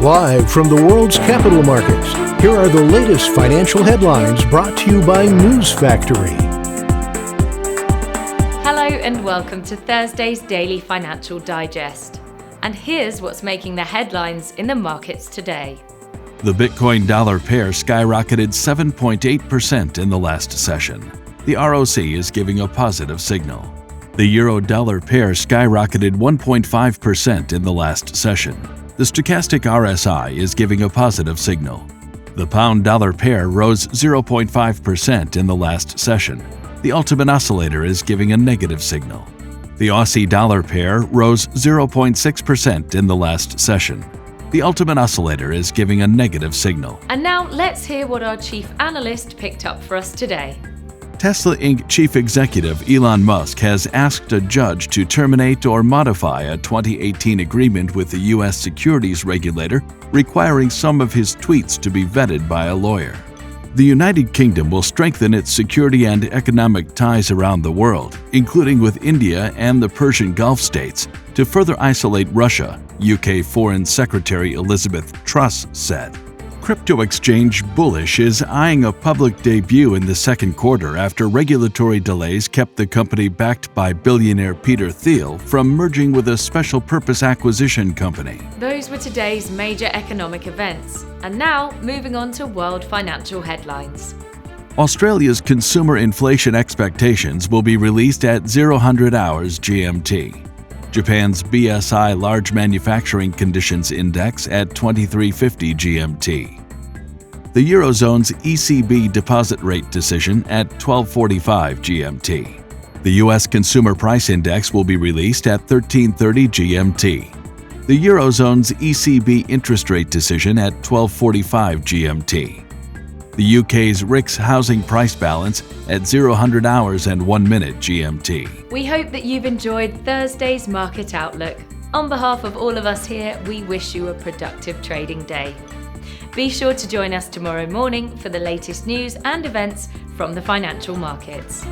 Live from the world's capital markets, here are the latest financial headlines brought to you by News Factory. Hello and welcome to Thursday's Daily Financial Digest. And here's what's making the headlines in the markets today. The Bitcoin dollar pair skyrocketed 7.8% in the last session. The ROC is giving a positive signal. The euro dollar pair skyrocketed 1.5% in the last session. The stochastic RSI is giving a positive signal. The pound dollar pair rose 0.5% in the last session. The ultimate oscillator is giving a negative signal. The Aussie dollar pair rose 0.6% in the last session. The ultimate oscillator is giving a negative signal. And now let's hear what our chief analyst picked up for us today. Tesla Inc. chief executive Elon Musk has asked a judge to terminate or modify a 2018 agreement with the U.S. securities regulator requiring some of his tweets to be vetted by a lawyer. The United Kingdom will strengthen its security and economic ties around the world, including with India and the Persian Gulf states, to further isolate Russia, UK Foreign Secretary Elizabeth Truss said. Crypto exchange Bullish is eyeing a public debut in the second quarter after regulatory delays kept the company backed by billionaire Peter Thiel from merging with a special purpose acquisition company. Those were today's major economic events. And now, moving on to world financial headlines. Australia's consumer inflation expectations will be released at 0000 hours GMT. Japan's BSI Large Manufacturing Conditions Index at 2350 GMT. The Eurozone's ECB deposit rate decision at 1245 GMT. The U.S. Consumer Price Index will be released at 1330 GMT. The Eurozone's ECB interest rate decision at 1245 GMT. The UK's RICS housing price balance at 0000 hours and 1 minute GMT. We hope that you've enjoyed Thursday's Market Outlook. On behalf of all of us here, we wish you a productive trading day. Be sure to join us tomorrow morning for the latest news and events from the financial markets.